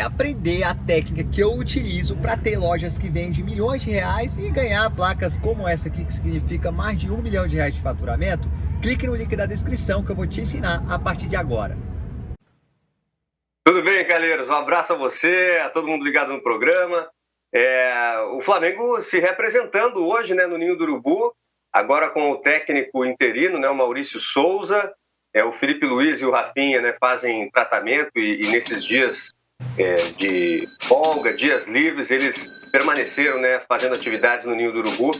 aprender a técnica que eu utilizo para ter lojas que vendem milhões de reais e ganhar placas como essa aqui, que significa mais de R$ 1 milhão de faturamento, clique no link da descrição que eu vou te ensinar a partir de agora. Tudo bem, Calheiros? Um abraço a você, a todo mundo ligado no programa. O Flamengo se representando hoje, né, no Ninho do Urubu, agora com o técnico interino, né, o Maurício Souza. O Felipe Luiz e o Rafinha, né, fazem tratamento e nesses dias de folga, dias livres, eles permaneceram, né, fazendo atividades no Ninho do Urubu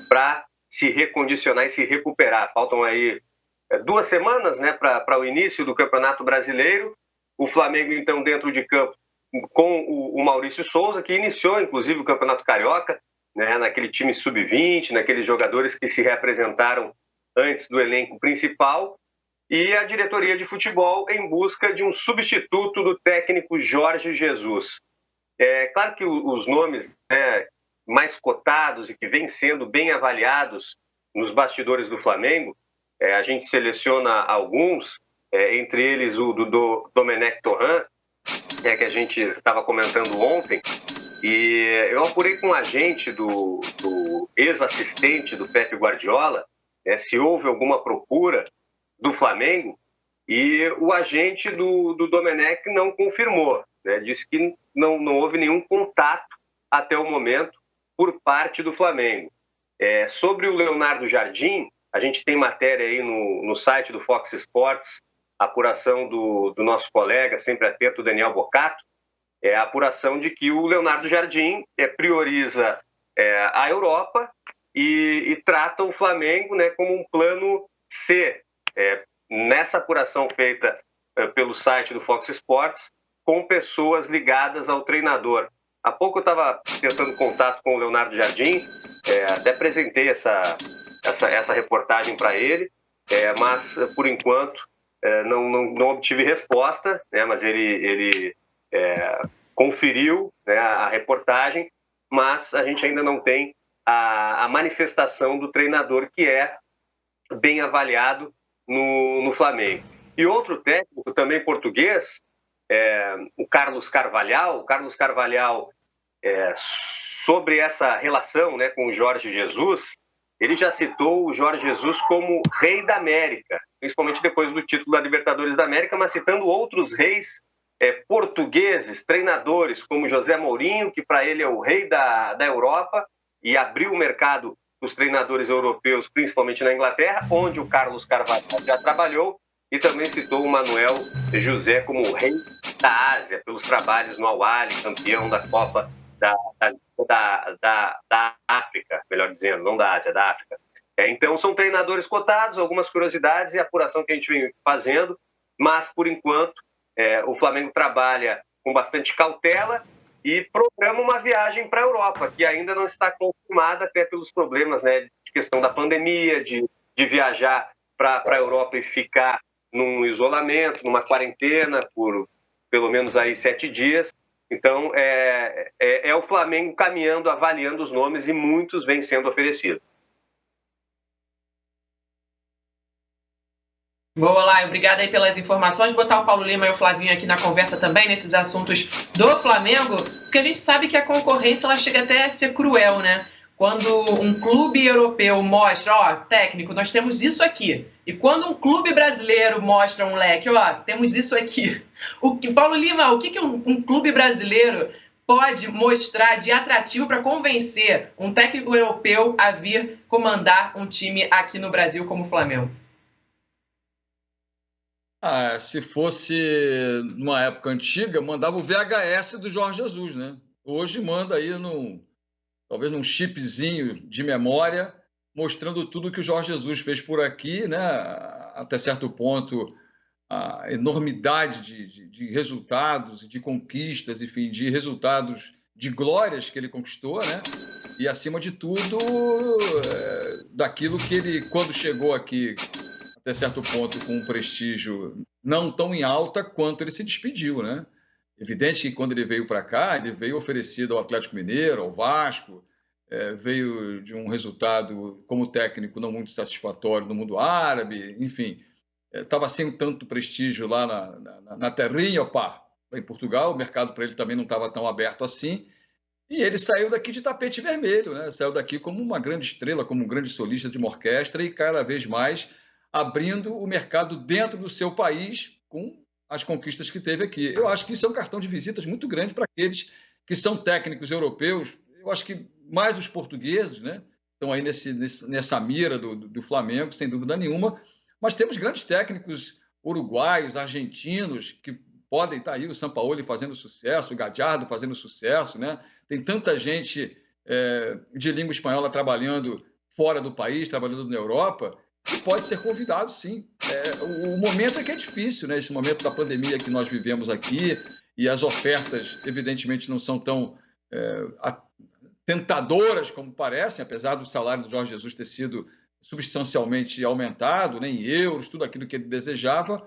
para se recondicionar e se recuperar. Faltam aí 2 semanas, né, para o início do Campeonato Brasileiro. O Flamengo, então, dentro de campo com o Maurício Souza, que iniciou, inclusive, o Campeonato Carioca, né, naquele time sub-20, naqueles jogadores que se representaram antes do elenco principal, e a diretoria de futebol em busca de um substituto do técnico Jorge Jesus. Claro que os nomes, né, mais cotados e que vêm sendo bem avaliados nos bastidores do Flamengo, a gente seleciona alguns, entre eles o do Domenech Torrent, que a gente estava comentando ontem, e eu apurei com um agente do ex-assistente do Pepe Guardiola, se houve alguma procura do Flamengo, e o agente do Domenech não confirmou, né? Disse que não houve nenhum contato até o momento por parte do Flamengo. Sobre o Leonardo Jardim, a gente tem matéria aí no site do Fox Sports, a apuração do nosso colega, sempre atento, Daniel Bocato, a apuração de que o Leonardo Jardim prioriza a Europa e trata o Flamengo, né, como um plano C, nessa apuração feita pelo site do Fox Sports, com pessoas ligadas ao treinador. Há pouco eu estava tentando contato com o Leonardo Jardim, até apresentei essa reportagem para ele, mas, por enquanto, não obtive resposta, né, mas ele conferiu, né, a reportagem, mas a gente ainda não tem a manifestação do treinador, que é bem avaliado no Flamengo. E outro técnico, também português, o Carlos Carvalhal. O Carlos Carvalhal, sobre essa relação, né, com o Jorge Jesus, ele já citou o Jorge Jesus como rei da América, principalmente depois do título da Libertadores da América, mas citando outros reis portugueses, treinadores, como José Mourinho, que para ele é o rei da Europa, e abriu o mercado dos treinadores europeus, principalmente na Inglaterra, onde o Carlos Carvalho já trabalhou, e também citou o Manuel José como o rei da Ásia, pelos trabalhos no Al-Ahly, campeão da Copa da África, melhor dizendo, não da Ásia, da África. Então, são treinadores cotados, algumas curiosidades e apuração que a gente vem fazendo, mas, por enquanto, o Flamengo trabalha com bastante cautela e programa uma viagem para a Europa, que ainda não está confirmada, até pelos problemas, né, de questão da pandemia, de viajar para a Europa e ficar num isolamento, numa quarentena por pelo menos aí 7 dias. Então, é o Flamengo caminhando, avaliando os nomes, e muitos vêm sendo oferecidos. Boa, lá, obrigada aí pelas informações. Botar o Paulo Lima e o Flavinho aqui na conversa também, nesses assuntos do Flamengo, porque a gente sabe que a concorrência ela chega até a ser cruel, né? Quando um clube europeu mostra, ó, técnico, nós temos isso aqui. E quando um clube brasileiro mostra um leque, ó, temos isso aqui. Paulo Lima, o que um clube brasileiro pode mostrar de atrativo para convencer um técnico europeu a vir comandar um time aqui no Brasil como o Flamengo? Se fosse numa época antiga, mandava o VHS do Jorge Jesus, né? Hoje manda aí talvez num chipzinho de memória, mostrando tudo que o Jorge Jesus fez por aqui, né? Até certo ponto, a enormidade de resultados, de conquistas, enfim, de resultados, de glórias que ele conquistou, né? E, acima de tudo, daquilo que ele, quando chegou aqui, até certo ponto, com um prestígio não tão em alta quanto ele se despediu, né? Evidente que quando ele veio para cá, ele veio oferecido ao Atlético Mineiro, ao Vasco, veio de um resultado como técnico não muito satisfatório no mundo árabe, enfim, estava sem tanto prestígio lá na terrinha, em Portugal, o mercado para ele também não estava tão aberto assim, e ele saiu daqui de tapete vermelho, né? Saiu daqui como uma grande estrela, como um grande solista de uma orquestra e cada vez mais abrindo o mercado dentro do seu país com as conquistas que teve aqui. Eu acho que isso é um cartão de visitas muito grande para aqueles que são técnicos europeus. Eu acho que mais os portugueses, né? Estão aí nessa mira do Flamengo, sem dúvida nenhuma, mas temos grandes técnicos uruguaios, argentinos, que podem estar aí, o Sampaoli fazendo sucesso, o Gallardo fazendo sucesso, né? Tem tanta gente de língua espanhola trabalhando fora do país, trabalhando na Europa, que pode ser convidado, sim. O momento é que é difícil, né? Esse momento da pandemia que nós vivemos aqui, e as ofertas, evidentemente, não são tão tentadoras como parecem, apesar do salário do Jorge Jesus ter sido substancialmente aumentado, né, em euros, tudo aquilo que ele desejava,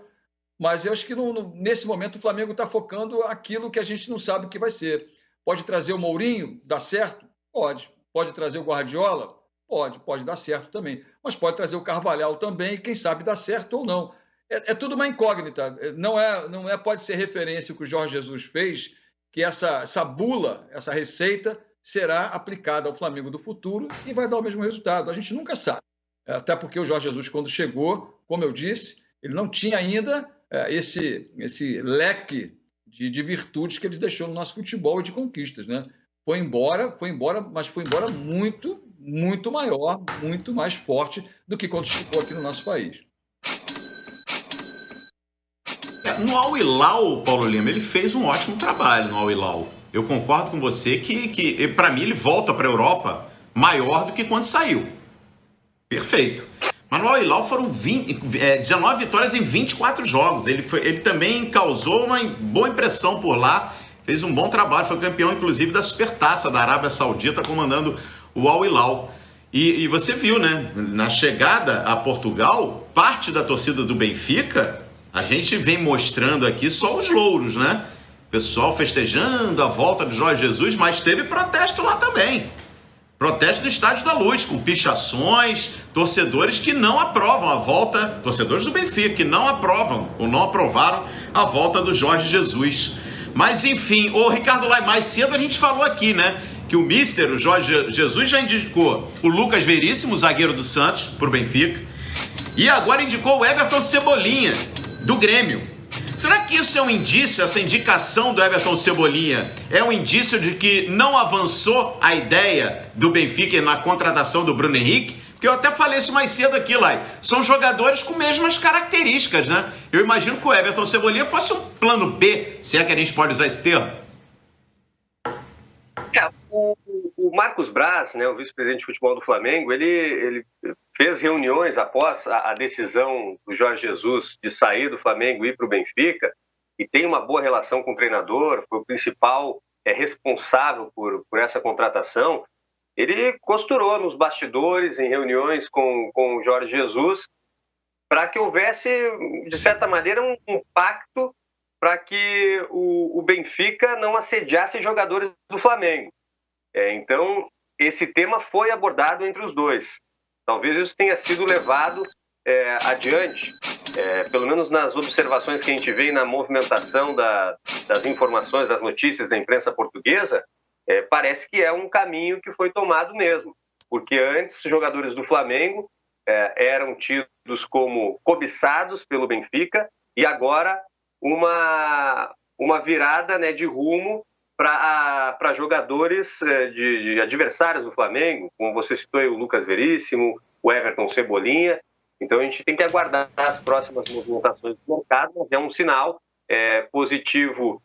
mas eu acho que nesse momento o Flamengo está focando aquilo que a gente não sabe o que vai ser. Pode trazer o Mourinho, dá certo? Pode. Pode trazer o Guardiola? Pode dar certo também. Mas pode trazer o Carvalhal também, e quem sabe dá certo ou não. É tudo uma incógnita. Não pode ser referência o que o Jorge Jesus fez, que essa bula, essa receita, será aplicada ao Flamengo do futuro e vai dar o mesmo resultado. A gente nunca sabe. Até porque o Jorge Jesus, quando chegou, como eu disse, ele não tinha ainda esse leque de virtudes que ele deixou no nosso futebol e de conquistas, né? Foi embora, mas foi embora muito, muito maior, muito mais forte do que quando chegou aqui no nosso país. No Al Hilal, Paulo Lima, ele fez um ótimo trabalho no Al Hilal. Eu concordo com você que para mim, ele volta para a Europa maior do que quando saiu. Perfeito. Mas no Al Hilal foram 19 vitórias em 24 jogos. Ele também causou uma boa impressão por lá, fez um bom trabalho, foi campeão, inclusive, da Supertaça da Arábia Saudita, comandando o Al Hilal. E você viu, né? Na chegada a Portugal, parte da torcida do Benfica, a gente vem mostrando aqui só os louros, né? Pessoal festejando a volta de Jorge Jesus, mas teve protesto lá também. Protesto no Estádio da Luz, com pichações, torcedores que não aprovam a volta, torcedores do Benfica que não aprovam ou não aprovaram a volta do Jorge Jesus. Mas enfim, o Ricardo Lai, mais cedo a gente falou aqui, né? Que o Mister, o Jorge Jesus, já indicou o Lucas Veríssimo, zagueiro do Santos, para o Benfica. E agora indicou o Everton Cebolinha, do Grêmio. Será que isso é um indício, essa indicação do Everton Cebolinha, é um indício de que não avançou a ideia do Benfica na contratação do Bruno Henrique? Porque eu até falei isso mais cedo aqui, Lai. São jogadores com mesmas características, né? Eu imagino que o Everton Cebolinha fosse um plano B, se é que a gente pode usar esse termo. O Marcos Braz, né, o vice-presidente de futebol do Flamengo, ele fez reuniões após a decisão do Jorge Jesus de sair do Flamengo e ir para o Benfica, e tem uma boa relação com o treinador, foi o principal responsável por essa contratação. Ele costurou nos bastidores, em reuniões com o Jorge Jesus, para que houvesse, de certa maneira, um pacto para que o Benfica não assediasse jogadores do Flamengo. Então, esse tema foi abordado entre os dois. Talvez isso tenha sido levado adiante, pelo menos nas observações que a gente vê na movimentação das informações, das notícias da imprensa portuguesa, parece que é um caminho que foi tomado mesmo. Porque antes, jogadores do Flamengo eram tidos como cobiçados pelo Benfica, e agora uma virada, né, de rumo para jogadores de adversários do Flamengo, como você citou aí, o Lucas Veríssimo, o Everton Cebolinha. Então a gente tem que aguardar as próximas movimentações do mercado, mas é um sinal positivo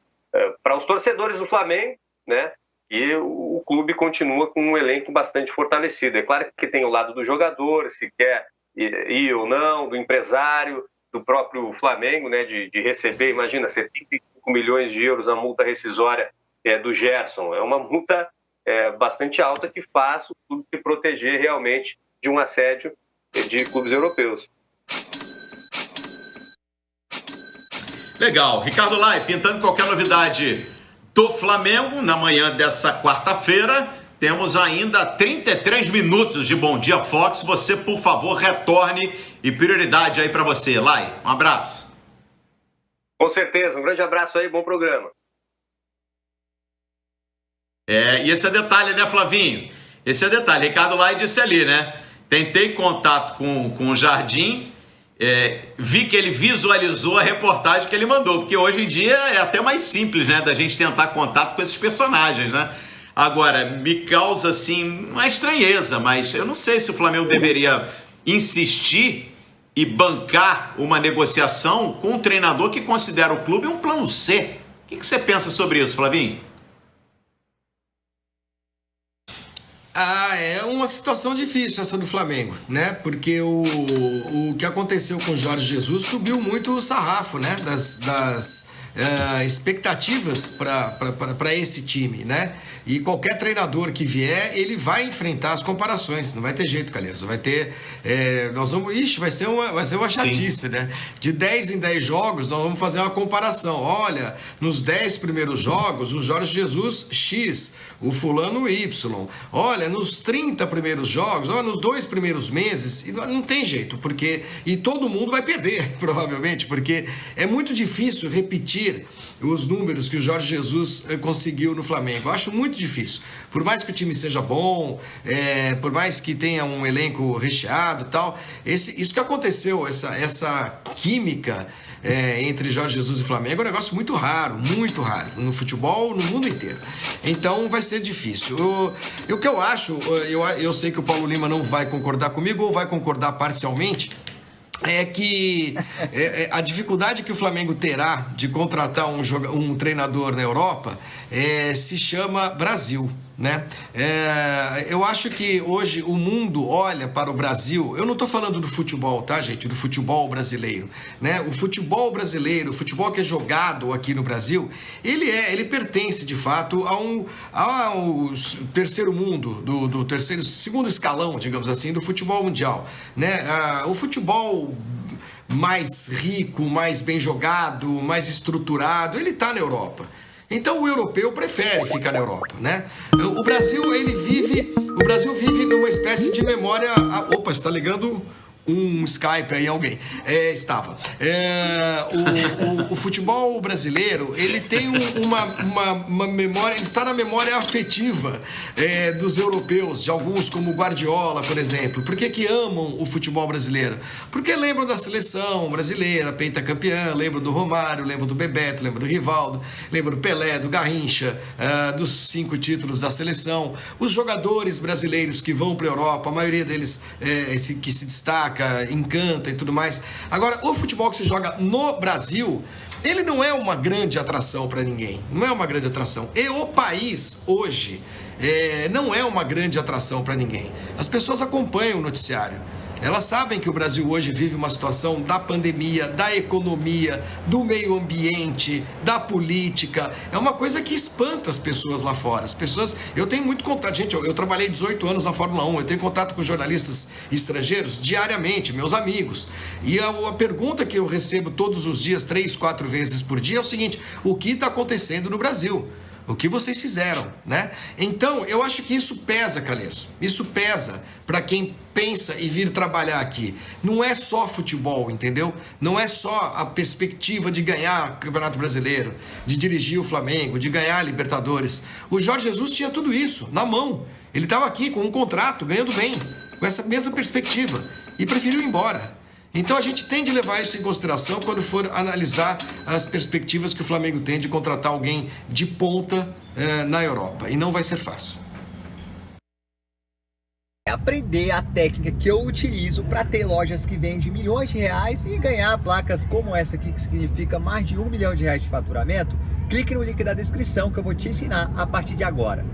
para os torcedores do Flamengo, né? E o clube continua com um elenco bastante fortalecido. É claro que tem o lado do jogador, se quer ir ou não, do empresário, do próprio Flamengo, né? De receber, imagina, 75 milhões de euros a multa rescisória do Gerson. É uma multa bastante alta que faz o clube se proteger realmente de um assédio de clubes europeus. Legal. Ricardo Lai, pintando qualquer novidade do Flamengo, na manhã dessa quarta-feira, temos ainda 33 minutos de Bom Dia Fox. Você, por favor, retorne, e prioridade aí para você. Lai, um abraço. Com certeza, um grande abraço aí, bom programa. E esse é detalhe, né, Flavinho? Esse é detalhe. Ricardo Lai disse ali, né? Tentei contato com o Jardim, vi que ele visualizou a reportagem que ele mandou, porque hoje em dia é até mais simples, né, da gente tentar contato com esses personagens, né? Agora, me causa, assim, uma estranheza, mas eu não sei se o Flamengo deveria insistir e bancar uma negociação com um treinador que considera o clube um plano C. O que você pensa sobre isso, Flavinho? É uma situação difícil essa do Flamengo, né? Porque o que aconteceu com o Jorge Jesus subiu muito o sarrafo, né? Das expectativas para esse time, né? E qualquer treinador que vier, ele vai enfrentar as comparações. Não vai ter jeito, Calheiros. Vai ter. Vai ser uma chatice, né? De 10 em 10 jogos, nós vamos fazer uma comparação. Olha, nos 10 primeiros jogos, o Jorge Jesus X, o fulano Y. Olha, nos 30 primeiros jogos, olha, nos 2 primeiros meses, não tem jeito, porque. E todo mundo vai perder, provavelmente, porque é muito difícil repetir os números que o Jorge Jesus conseguiu no Flamengo. Eu acho muito difícil. Por mais que o time seja bom, por mais que tenha um elenco recheado e tal, isso que aconteceu, essa química entre Jorge Jesus e Flamengo é um negócio muito raro no futebol, no mundo inteiro. Então vai ser difícil. O que eu acho, eu sei que o Paulo Lima não vai concordar comigo ou vai concordar parcialmente, é que a dificuldade que o Flamengo terá de contratar um treinador na Europa se chama Brasil, né? Eu acho que hoje o mundo olha para o Brasil. Eu não estou falando do futebol, tá, gente? Do futebol brasileiro, né? O futebol brasileiro, o futebol que é jogado aqui no Brasil, ele pertence de fato ao terceiro mundo, segundo escalão, digamos assim, do futebol mundial, né? O futebol mais rico, mais bem jogado, mais estruturado, ele está na Europa. Então o europeu prefere ficar na Europa, né? O Brasil vive numa espécie de memória. Opa, está ligando um Skype aí alguém. Estava. O futebol brasileiro, ele tem uma memória, ele está na memória afetiva dos europeus, de alguns como Guardiola, por exemplo. Por que amam o futebol brasileiro? Porque lembram da seleção brasileira, pentacampeã, lembram do Romário, lembram do Bebeto, lembram do Rivaldo, lembram do Pelé, do Garrincha, dos 5 títulos da seleção. Os jogadores brasileiros que vão para a Europa, a maioria deles que se destaca, encanta e tudo mais. Agora, o futebol que se joga no Brasil, ele não é uma grande atração para ninguém. Não é uma grande atração. E o país, hoje, não é uma grande atração para ninguém. As pessoas acompanham o noticiário. Elas sabem que o Brasil hoje vive uma situação da pandemia, da economia, do meio ambiente, da política. É uma coisa que espanta as pessoas lá fora. As pessoas... Eu tenho muito contato. Gente, eu trabalhei 18 anos na Fórmula 1. Eu tenho contato com jornalistas estrangeiros diariamente, meus amigos. E a pergunta que eu recebo todos os dias, 3, 4 vezes por dia, é o seguinte: o que está acontecendo no Brasil? O que vocês fizeram, né? Então, eu acho que isso pesa, Calheiros. Isso pesa para quem pensa em vir trabalhar aqui. Não é só futebol, entendeu? Não é só a perspectiva de ganhar o Campeonato Brasileiro, de dirigir o Flamengo, de ganhar a Libertadores. O Jorge Jesus tinha tudo isso na mão. Ele estava aqui com um contrato, ganhando bem, com essa mesma perspectiva, e preferiu ir embora. Então a gente tem de levar isso em consideração quando for analisar as perspectivas que o Flamengo tem de contratar alguém de ponta na Europa. E não vai ser fácil. Aprender a técnica que eu utilizo para ter lojas que vendem milhões de reais e ganhar placas como essa aqui, que significa mais de R$1 milhão de faturamento. Clique no link da descrição que eu vou te ensinar a partir de agora.